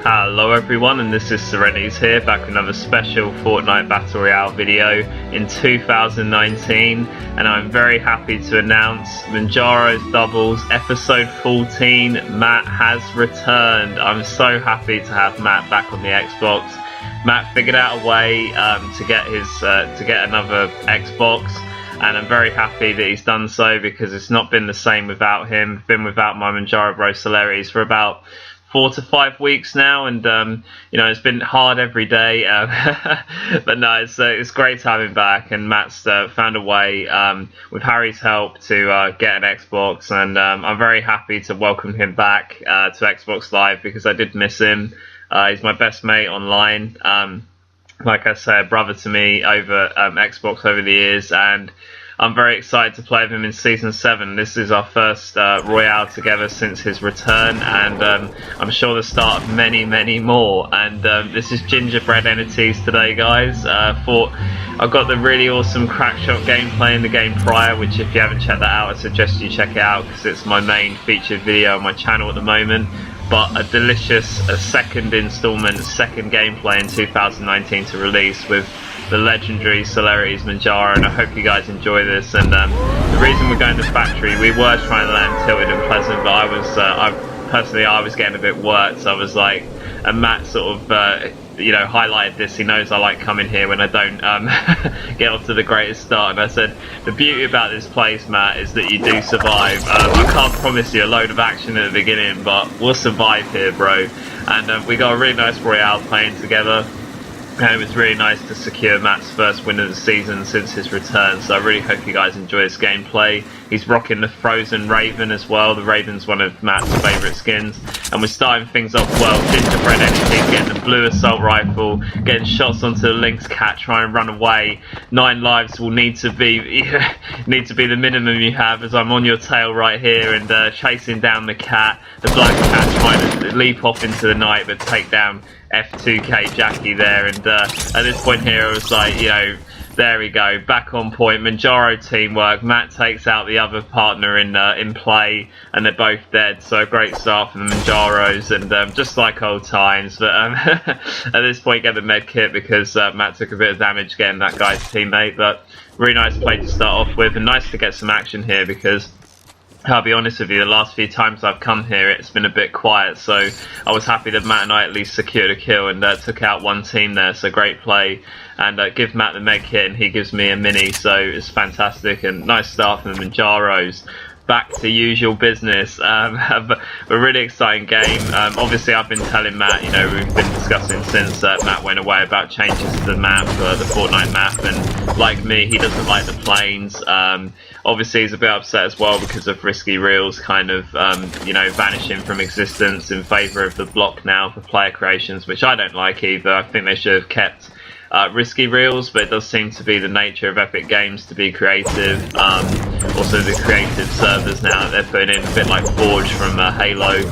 Hello everyone, and this is CelerityzZ here, back with another special Fortnite Battle Royale video in 2019, and I'm very happy to announce Munjaros Doubles episode 14, Matt has returned. I'm so happy to have Matt back on the Xbox. Matt figured out a way to get another Xbox, and I'm very happy that he's done so because it's not been the same without him. I've been without my Munjaros CelerityzZ for about 4 to 5 weeks now, and you know, it's been hard every day, but no, it's great to have him back. And Matt's found a way with Harry's help to get an Xbox, and I'm very happy to welcome him back to Xbox Live because I did miss him. He's my best mate online, like I said, brother to me over Xbox over the years, and I'm very excited to play with him in Season 7. This is our first Royale together since his return, and I'm sure the start of many, many more. And this is Gingerbread Entities today, guys. I've got the really awesome Crackshot gameplay in the game prior, which if you haven't checked that out, I suggest you check it out because it's my main featured video on my channel at the moment. But a delicious second installment, second gameplay in 2019 to release with the legendary CelerityzZ Munjaro, and I hope you guys enjoy this. And the reason we're going to factory, we were trying to land Tilted and Pleasant, but I was getting a bit worked, so I was like, and Matt sort of you know, highlighted this. He knows I like coming here when I don't get off to the greatest start, and I said the beauty about this place, Matt, is that you do survive. I can't promise you a load of action at the beginning, but we'll survive here, bro. And we got a really nice Royale playing together. And it was really nice to secure Matt's first win of the season since his return, so I really hope you guys enjoy this gameplay. He's rocking the Frozen Raven as well. The Raven's one of Matt's favourite skins. And we're starting things off well. Gingerbread Entities getting the blue assault rifle, getting shots onto the Lynx cat, try and run away. 9 lives will need to be the minimum you have, as I'm on your tail right here and chasing down the cat. The black cat trying to leap off into the night but take down F2K Jackie there, and at this point here I was like, you know, there we go, back on point. Munjaro teamwork. Matt takes out the other partner in play, and they're both dead. So a great start for the Munjaros, and just like old times. But at this point, get the med kit because Matt took a bit of damage getting that guy's teammate. But really nice play to start off with, and nice to get some action here because I'll be honest with you, the last few times I've come here it's been a bit quiet, so I was happy that Matt and I at least secured a kill and took out one team there, so great play. And give Matt the med kit and he gives me a mini, so it's fantastic, and nice start from the Munjaros. Back to usual business. A really exciting game. Obviously I've been telling Matt, you know, we've been discussing since Matt went away about changes to the map, the Fortnite map, and like me, he doesn't like the planes. Obviously he's a bit upset as well because of Risky Reels kind of, you know, vanishing from existence in favour of the block now for player creations, which I don't like either. I think they should have kept Risky Reels, but it does seem to be the nature of Epic Games to be creative. Also the creative servers now that they're putting in, a bit like Forge from Halo.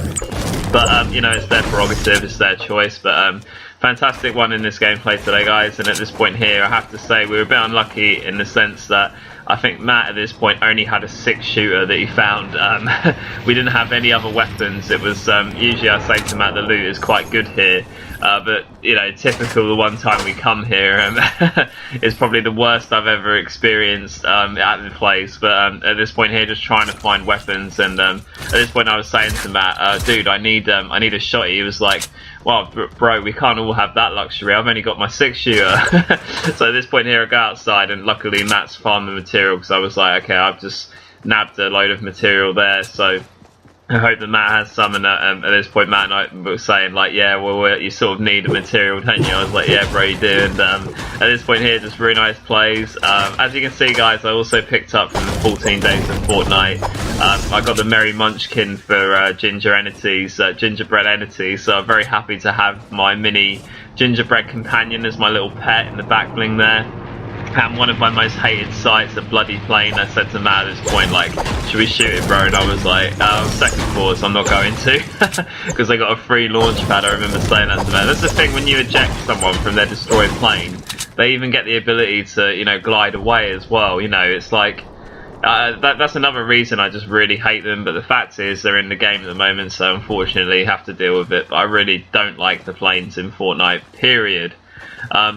But you know, it's their prerogative, it's their choice. But fantastic one in this gameplay today, guys. And at this point here, I have to say we were a bit unlucky in the sense that I think Matt at this point only had a 6-shooter that he found. We didn't have any other weapons. It was usually I say to Matt the loot is quite good here, but you know, typical the one time we come here is probably the worst I've ever experienced at the place. But at this point here, just trying to find weapons, and at this point I was saying to Matt, dude, I need a shotty. He was like, well, bro, we can't all have that luxury. I've only got my 6-shooter. So at this point here, I go outside, and luckily Matt's farmed the material because I was like, okay, I've just nabbed a load of material there. So I hope that Matt has some, and at this point Matt and I were saying like, yeah, well, you sort of need the material, don't you? I was like, yeah, bro, you do. And at this point here, just really nice plays. As you can see, guys, I also picked up from the 14 days of Fortnite, I got the Merry Munchkin for Gingerbread Entities, so I'm very happy to have my mini gingerbread companion as my little pet in the back bling there. And one of my most hated sights, a bloody plane. I said to Matt at this point, like, should we shoot it, bro? And I was like, second thoughts, I'm not going to. Because they got a free launch pad, I remember saying that to Matt. That's the thing, when you eject someone from their destroyed plane, they even get the ability to, you know, glide away as well. You know, it's like, That's another reason I just really hate them, but the fact is they're in the game at the moment, so unfortunately have to deal with it. But I really don't like the planes in Fortnite, period.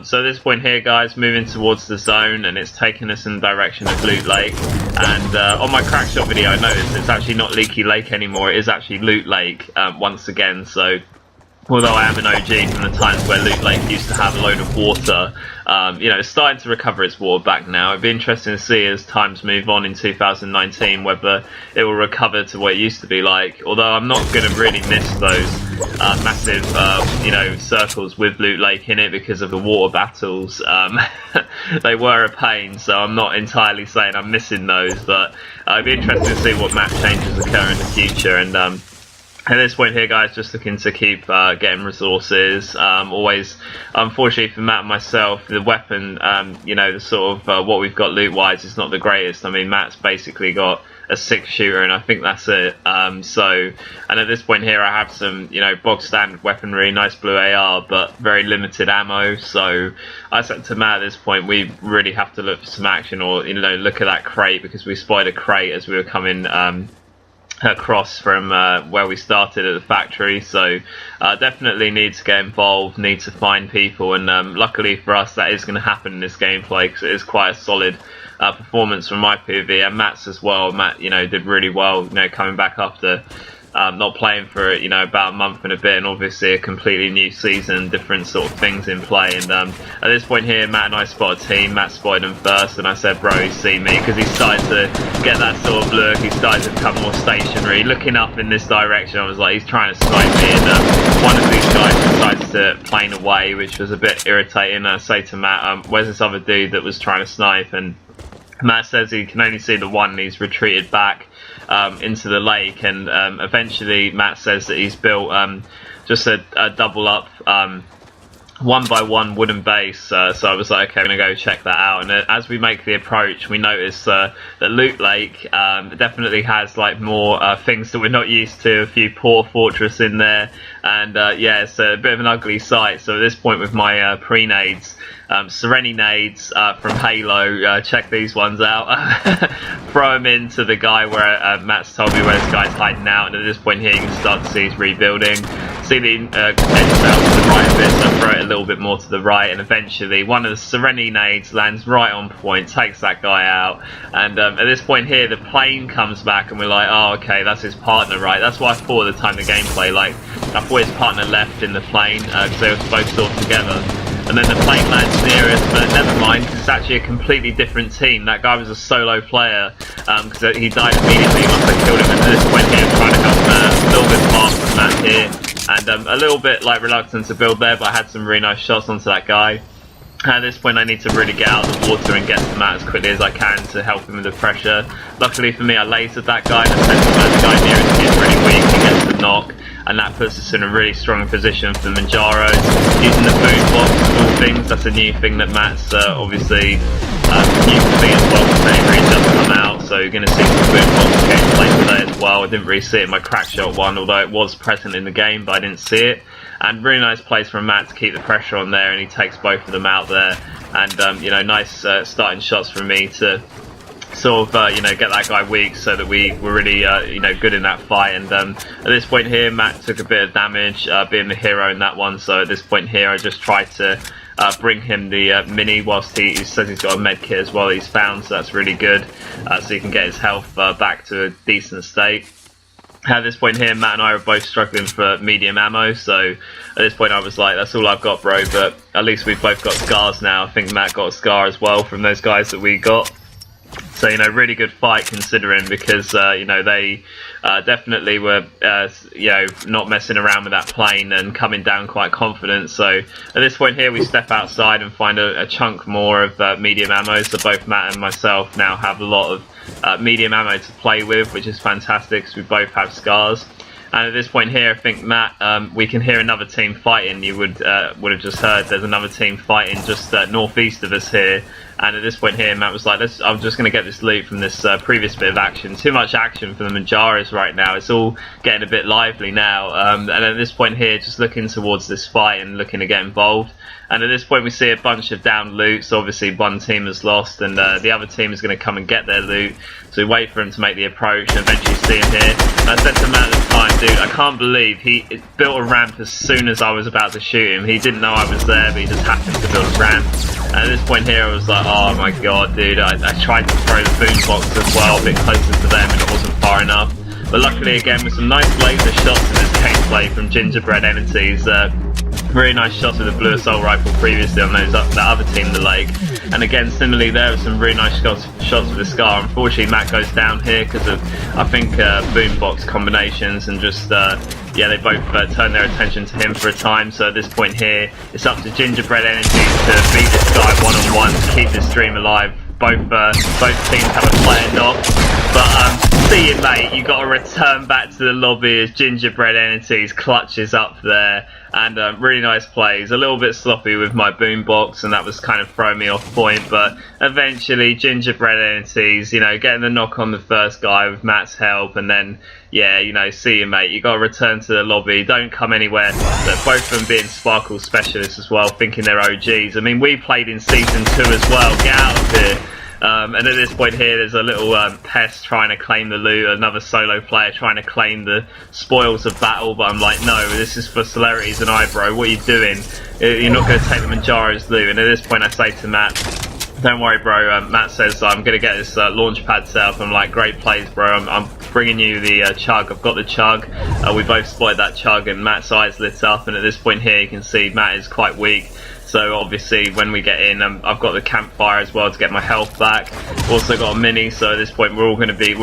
So at this point here, guys, moving towards the zone, and it's taking us in the direction of Loot Lake. And on my crackshot video, I noticed it's actually not Leaky Lake anymore, it is actually Loot Lake once again. So although I am an OG from the times where Loot Lake used to have a load of water, you know, it's starting to recover its water back now. It'd be interesting to see as times move on in 2019 whether it will recover to what it used to be like. Although I'm not going to really miss those massive, you know, circles with Loot Lake in it because of the water battles. They were a pain, so I'm not entirely saying I'm missing those, but it'd be interesting to see what map changes occur in the future. And at this point here, guys, just looking to keep getting resources. Always, unfortunately for Matt and myself, the weapon, you know, the sort of what we've got loot-wise is not the greatest. I mean, Matt's basically got a 6-shooter, and I think that's it. And at this point here, I have some, you know, bog standard weaponry, nice blue AR, but very limited ammo. So I said to Matt at this point, we really have to look for some action, or, you know, look at that crate, because we spied a crate as we were coming across from where we started at the factory. So definitely need to get involved, need to find people, and luckily for us that is going to happen in this gameplay, because it is quite a solid performance from my POV, and Matt's as well. Matt, you know, did really well, you know, coming back after not playing for, you know, about a month and a bit, and obviously a completely new season, different sort of things in play. And at this point here, Matt and I spot a team. Matt spotted him first, and I said, bro, he's seen me, because he started to get that sort of look. He started to become more stationary, looking up in this direction. I was like, he's trying to snipe me, and one of these guys decides to plane away, which was a bit irritating. I say to Matt, where's this other dude that was trying to snipe? And Matt says he can only see the one, and he's retreated back into the lake. And eventually Matt says that he's built just a double up 1x1 wooden base. So I was like, okay, I'm going to go check that out. And as we make the approach, we notice that Loot Lake definitely has like more things that we're not used to, a few poor fortress in there. And yeah, it's a bit of an ugly sight. So at this point with my pre-nades, Serenity nades from Halo, check these ones out. Throw them into the guy where Matt's told me where this guy's hiding out, and at this point here you can start to see he's rebuilding. See the edge out to the right of it, so throw it a little bit more to the right, and eventually one of the Serenity nades lands right on point, takes that guy out. And at this point here the plane comes back, and we're like, oh okay, that's his partner, right? That's what I thought at the time of the gameplay. Like, I thought his partner left in the plane because they were both sort of together. And then the plane lands near us, but never mind, because it's actually a completely different team. That guy was a solo player, because he died immediately once I killed him. And at this point here, I'm trying to help Matt, a little bit fast with Matt here, and a little bit like reluctant to build there, but I had some really nice shots onto that guy. At this point I need to really get out of the water and get to Matt as quickly as I can to help him with the pressure. Luckily for me, I lasered that guy, and I sent the guy nearest is really weak, he gets the knock, and that puts us in a really strong position for the Munjaros. Using the boom box of all things, that's a new thing that Matt's obviously new to me as well, because they really just come out, so you're going to see some boom box gameplay today as well. I didn't really see it in my crackshot one, although it was present in the game, but I didn't see it. And really nice place from Matt to keep the pressure on there, and he takes both of them out there. And you know, nice starting shots from me to sort of you know, get that guy weak, so that we were really you know, good in that fight. And at this point here, Matt took a bit of damage, being the hero in that one. So at this point here, I just tried to bring him the mini, whilst he says he's got a med kit as well that he's found, so that's really good. So he can get his health back to a decent state. At this point here, Matt and I are both struggling for medium ammo, so at this point I was like, that's all I've got, bro, but at least we've both got scars now. I think Matt got a scar as well from those guys that we got. So, you know, really good fight considering, because, you know, they definitely were, you know, not messing around with that plane and coming down quite confident. So at this point here, we step outside and find a chunk more of medium ammo. So both Matt and myself now have a lot of medium ammo to play with, which is fantastic because we both have scars. And at this point here, I think Matt, we can hear another team fighting. You would have just heard there's another team fighting just northeast of us here. And at this point here, Matt was like, I'm just going to get this loot from this previous bit of action. Too much action for the Munjaros right now. It's all getting a bit lively now. And at this point here, just looking towards this fight and looking to get involved. And at this point, we see a bunch of down loot. So obviously, one team has lost, and the other team is going to come and get their loot. So we wait for him to make the approach, and eventually see him here. And I said to Matt at the time, dude, I can't believe he built a ramp as soon as I was about to shoot him. He didn't know I was there, but he just happened to build a ramp. And at this point here, I was like, oh my god, dude. I tried to throw the boombox as well, a bit closer to them, and it wasn't far enough. But luckily, again, with some nice laser shots in this gameplay from Gingerbread Entities. Really nice shots with the blue assault rifle previously on that other team, the Lake. And again, similarly, there were some really nice shots with the Scar. Unfortunately, Matt goes down here because of, I think, boombox combinations, and just, yeah, they both turn their attention to him for a time. So at this point here, it's up to Gingerbread Entities to beat this guy one-on-one to keep this dream alive. Both teams have a player knock. But see you, mate. You got to return back to the lobby as Gingerbread Entities clutches up there, and really nice plays. A little bit sloppy with my boombox, and that was kind of throwing me off point. But eventually, Gingerbread Entities, you know, getting the knock on the first guy with Matt's help, and then yeah, you know, see you, mate. You got to return to the lobby. Don't come anywhere. But both of them being Sparkle specialists as well, thinking they're OGs. I mean, we played in season 2 as well. Get out of here. And at this point here, there's a little pest trying to claim the loot, another solo player trying to claim the spoils of battle, but I'm like, no, this is for CelerityzZ and I, bro, what are you doing? You're not going to take the Munjaros loot. And at this point I say to Matt, don't worry, bro. Matt says, I'm going to get this launch pad set up. I'm like, great plays, bro. I'm bringing you the chug. I've got the chug. We both spotted that chug, and Matt's eyes lit up, and at this point here you can see Matt is quite weak. So obviously when we get in, I've got the campfire as well to get my health back. Also got a mini, so at this point we're all going to be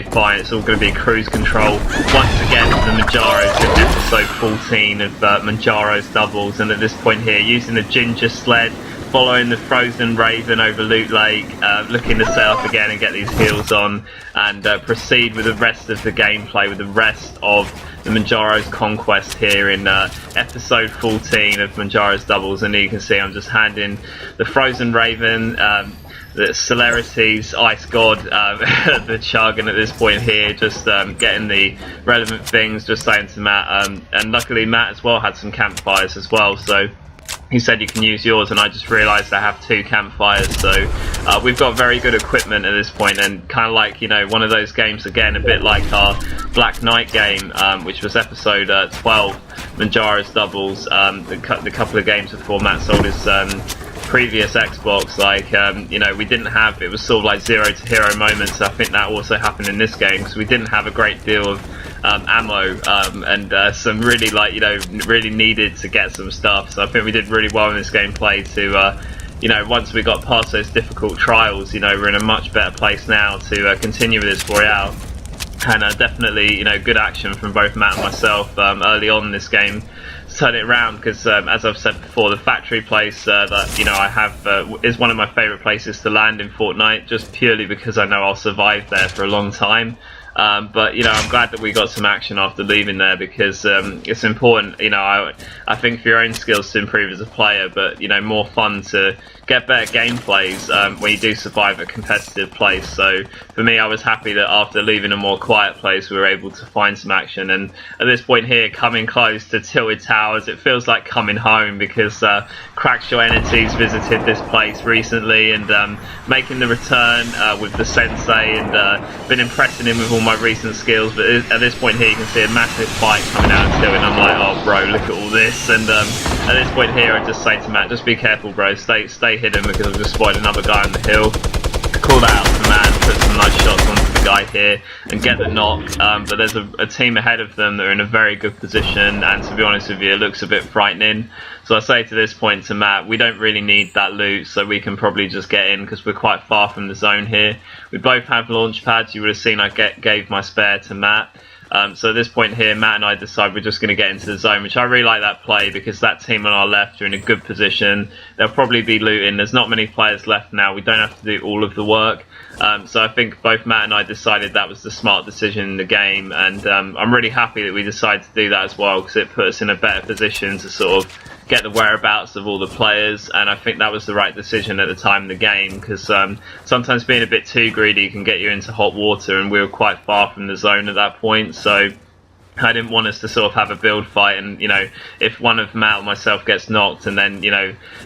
fine. It's all going to be cruise control. Once again, the Munjaros in episode 14 of Munjaros Doubles, and at this point here, using the Ginger sled, following the Frozen Raven over Loot Lake, looking to set up again and get these heals on, and proceed with the rest of the gameplay, with the rest of the Munjaros conquest here in episode 14 of Munjaros Doubles. And you can see I'm just handing the Frozen Raven, the CelerityzZ Ice God, the chug, and at this point here just getting the relevant things, just saying to Matt, and luckily Matt as well had some campfires as well, so he said you can use yours, and I just realised I have 2 campfires, so we've got very good equipment at this point, and kind of like, you know, one of those games again, a bit like our Black Knight game, which was episode 12, Munjaros Doubles, the couple of games before Matt sold his previous Xbox, like, you know, we didn't have, it was sort of like 0 to hero moments. I think that also happened in this game, because we didn't have a great deal of ammo, and some really, like, you know, really needed to get some stuff. So I think we did really well in this gameplay to, you know, once we got past those difficult trials, you know, we're in a much better place now to continue with this Royale. And definitely, you know, good action from both Matt and myself early on in this game to turn it around, because as I've said before, the factory place that, you know, I have is one of my favourite places to land in Fortnite, just purely because I know I'll survive there for a long time. But, you know, I'm glad that we got some action after leaving there, because it's important, you know, I think for your own skills to improve as a player, but, you know, more fun to get better gameplays when you do survive a competitive place. So for me, I was happy that after leaving a more quiet place, we were able to find some action. And at this point here, coming close to Tilted Towers, it feels like coming home, because Crackshaw Entities visited this place recently, and making the return with the sensei, and been impressing him with all my recent skills. But at this point here, you can see a massive fight coming out of Tilt, and I'm like, oh bro, look at all this. And at this point here, I just say to Matt, just be careful, bro, stay hidden, because I've just spotted another guy on the hill. Call that out to Matt, put some nice shots onto the guy here and get the knock, but there's a team ahead of them that are in a very good position, and to be honest with you, it looks a bit frightening. So I say to this point to Matt, we don't really need that loot, so we can probably just get in, because we're quite far from the zone here. We both have launch pads. You would have seen I gave my spare to Matt. So at this point here, Matt and I decide we're just going to get into the zone, which I really like that play because that team on our left are in a good position. They'll probably be looting. There's not many players left now. We don't have to do all of the work. So I think both Matt and I decided that was the smart decision in the game, and I'm really happy that we decided to do that as well because it put us in a better position to sort of get the whereabouts of all the players, and I think that was the right decision at the time in the game because sometimes being a bit too greedy can get you into hot water, and we were quite far from the zone at that point, so I didn't want us to sort of have a build fight, and if one of Matt or myself gets knocked and then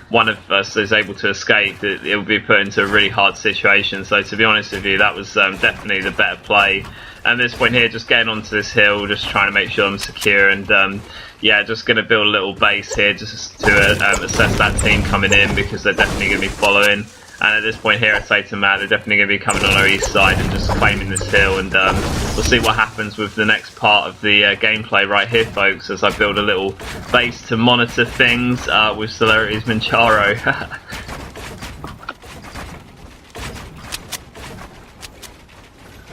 one of us is able to escape, it will be put into a really hard situation. So to be honest with you, that was definitely the better play. And at this point here, just getting onto this hill, just trying to make sure I'm secure, and yeah, just going to build a little base here just to assess that team coming in because they're definitely going to be following. And at this point here, I say to Matt, they're definitely going to be coming on our east side and just claiming this hill, and we'll see what happens with the next part of the gameplay right here, folks, as I build a little base to monitor things with CelerityzZ Munjaro.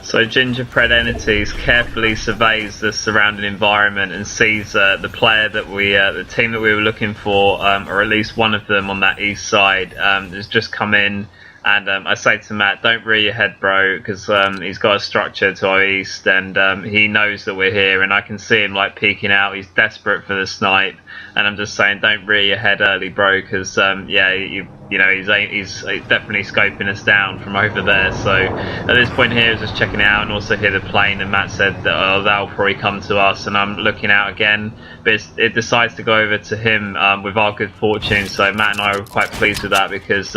So Gingerbread Entities carefully surveys the surrounding environment and sees the player that the team that we were looking for, or at least one of them on that east side, has just come in. And I say to Matt, don't rear your head, bro, because he's got a structure to our east, and he knows that we're here, and I can see him like peeking out. He's desperate for the snipe, and I'm just saying, don't rear your head early, bro, because yeah, he's definitely scoping us down from over there. So at this point here, I was just checking it out and also hear the plane, and Matt said that that'll probably come to us, and I'm looking out again, but it decides to go over to him with our good fortune. So Matt and I were quite pleased with that because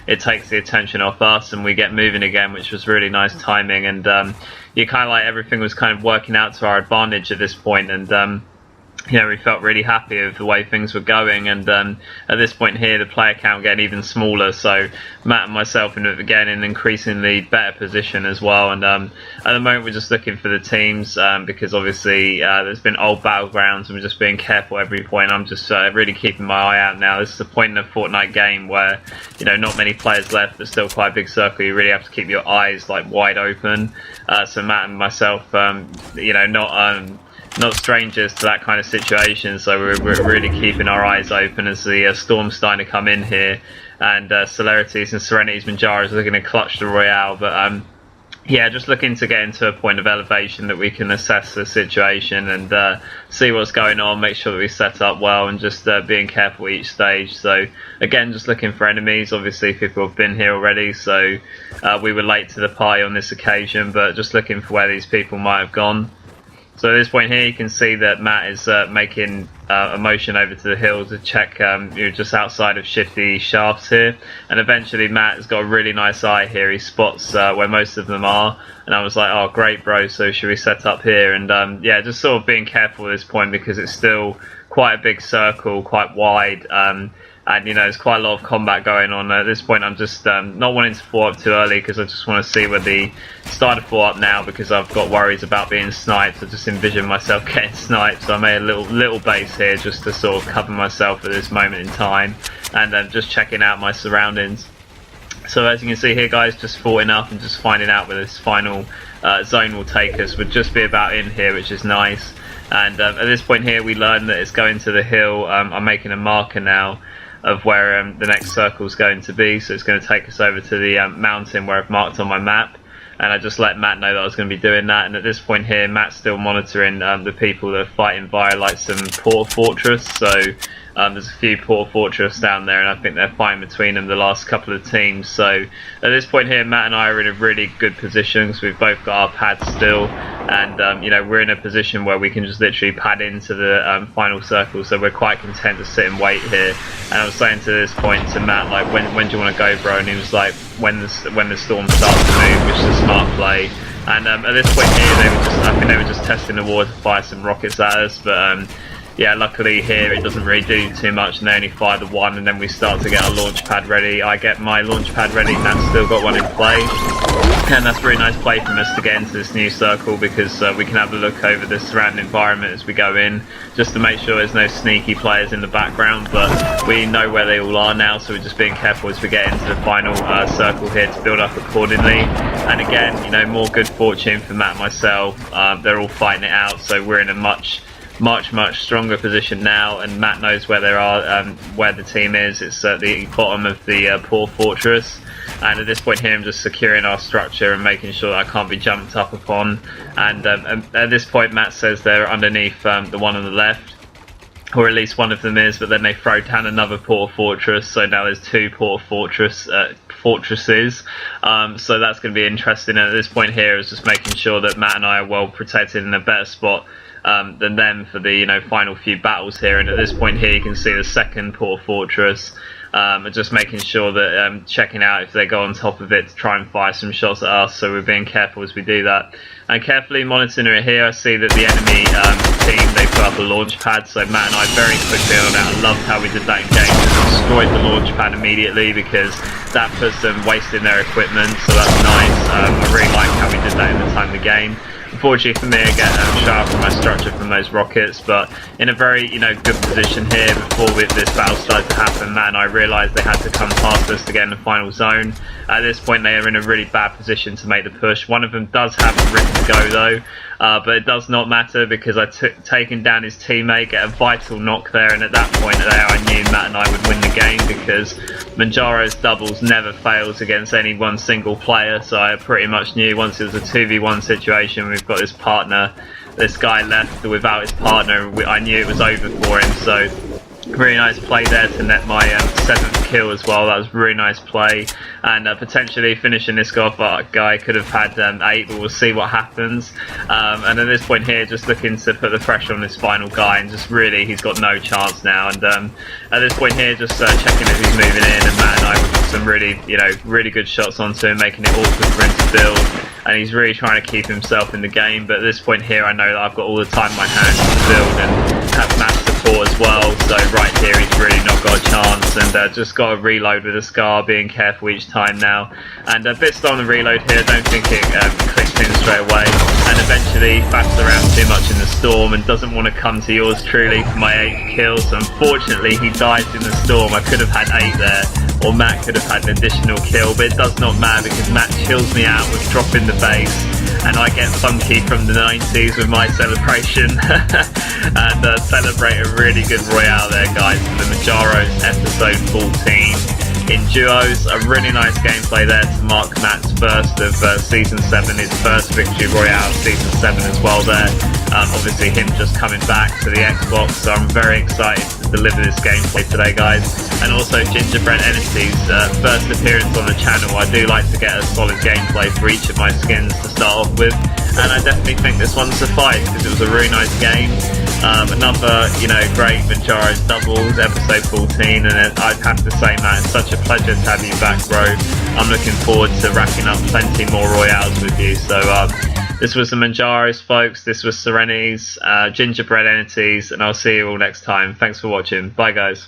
it takes the attention off us and we get moving again, which was really nice timing, and you kind of like everything was kind of working out to our advantage at this point, and we felt really happy with the way things were going. And at this point here, the player count getting even smaller, so Matt and myself again in an increasingly better position as well. And at the moment we're just looking for the teams because obviously there's been old battlegrounds and we're just being careful every point. I'm just really keeping my eye out now. This is the point in a Fortnite game where not many players left, but still quite a big circle. You really have to keep your eyes like wide open. So Matt and myself not strangers to that kind of situation, so we're really keeping our eyes open as the storm's starting to come in here, and CelerityzZ and CelerityzZ Munjaros are going to clutch the Royale, but yeah, just looking to get into a point of elevation that we can assess the situation and see what's going on, make sure that we set up well, and just being careful each stage. So again, just looking for enemies. Obviously people have been here already, so we were late to the party on this occasion, but just looking for where these people might have gone. So at this point here, you can see that Matt is making a motion over to the hill to check just outside of shifty shafts here, and eventually Matt has got a really nice eye here. He spots where most of them are, and I was like, oh great, bro, so should we set up here? And yeah, just sort of being careful at this point because it's still quite a big circle, quite wide, and there's quite a lot of combat going on. At this point I'm just not wanting to fall up too early because I just want to see where the start to fall up now, because I've got worries about being sniped. I just envision myself getting sniped, so I made a little base here just to sort of cover myself at this moment in time, and just checking out my surroundings. So as you can see here, guys, just forting up and just finding out where this final zone will take us. Would just be about in here, which is nice. And at this point here we learn that it's going to the hill. I'm making a marker now of where the next circle is going to be, so it's going to take us over to the mountain where I've marked on my map, and I just let Matt know that I was going to be doing that. And at this point here, Matt's still monitoring the people that are fighting via like some Port Fortress, so there's a few Port Fortress down there, and I think they're fighting between them, the last couple of teams. So at this point here, Matt and I are in a really good position because we've both got our pads still, and we're in a position where we can just literally pad into the final circle, so we're quite content to sit and wait here. And I was saying to this point to Matt, like, when do you want to go, bro? And he was like, when the storm starts to move, which is a smart play. And at this point here, I think they were just testing the water to fire some rockets at us, but yeah, luckily here it doesn't really do too much, and they only fire the one, and then we start to get our launch pad ready. I get my launch pad ready, Matt's still got one in play. And that's a really nice play from us to get into this new circle, because we can have a look over the surrounding environment as we go in, just to make sure there's no sneaky players in the background, but we know where they all are now, so we're just being careful as we get into the final circle here to build up accordingly. And again, you know, more good fortune for Matt and myself. They're all fighting it out, so we're in a much stronger position now, and Matt knows where they are, where the team is. It's at the bottom of the poor fortress, and at this point here I'm just securing our structure and making sure that I can't be jumped up upon. And at this point Matt says they're underneath the one on the left, or at least one of them is, but then they throw down another port fortress, so now there's two port fortresses. So that's going to be interesting. And at this point here is just making sure that Matt and I are well protected in a better spot than them for the final few battles here. And at this point here you can see the second port fortress, and just making sure that checking out if they go on top of it to try and fire some shots at us, so we're being careful as we do that. And carefully monitoring it here, I see that the enemy team, they put up a launch pad, so Matt and I very quickly on that. I loved how we did that in game, just destroyed the launch pad immediately, because that puts them wasting their equipment, so that's nice. I really like how we did that in the time of the game. Unfortunately for me, I get shot from my structure from those rockets, but in a very good position here before this battle started to happen. Matt and I realised they had to come past us to get in the final zone. At this point they are in a really bad position to make the push. One of them does have a rip to go though, but it does not matter, because I taken down his teammate, get a vital knock there, and at that point there I knew Matt and I would win the game, because Munjaros Doubles never fails against any one single player. So I pretty much knew once it was a 2v1 situation, we've got this guy left without his partner, I knew it was over for him. So really nice play there to net my 7th kill as well. That was a really nice play, and potentially finishing this guy could have had 8, but we'll see what happens. And at this point here, just looking to put the pressure on this final guy, and just really he's got no chance now. And at this point here, just checking if he's moving in, and Matt and I with some really good shots onto him, making it awkward for him to build. And he's really trying to keep himself in the game, but at this point here I know that I've got all the time in my hands to build and have Matt's support as well, so right here he's really not got a chance, and just got to reload with a scar, being careful each time now. And a bit slow on the reload here, don't think it clicks in straight away, and eventually bats around too much in the storm and doesn't want to come to yours truly for my 8th kill. So unfortunately he dies in the storm. I could have had 8 there, or Matt could have had an additional kill, but it does not matter, because Matt chills me out with dropping the base, and I get funky from the 90s with my celebration and celebrate a really good Royale there, guys, for the Munjaros episode 14 in duos. A really nice gameplay there to mark Matt's first of season 7, his first victory Royale season 7 as well there. Obviously him just coming back to the Xbox, so I'm very excited to deliver this gameplay today, guys. And also Gingerbread Entity's first appearance on the channel. I do like to get a solid gameplay for each of my skins to start off with, and I definitely think this one sufficed, because it was a really nice game. Another great Munjaros Doubles episode 14, and I'd have to say, Matt, it's such a pleasure to have you back, bro. I'm looking forward to racking up plenty more Royales with you. So this was the Munjaros, folks. This was CelerityzZ, Gingerbread Entities, and I'll see you all next time. Thanks for watching. Bye, guys.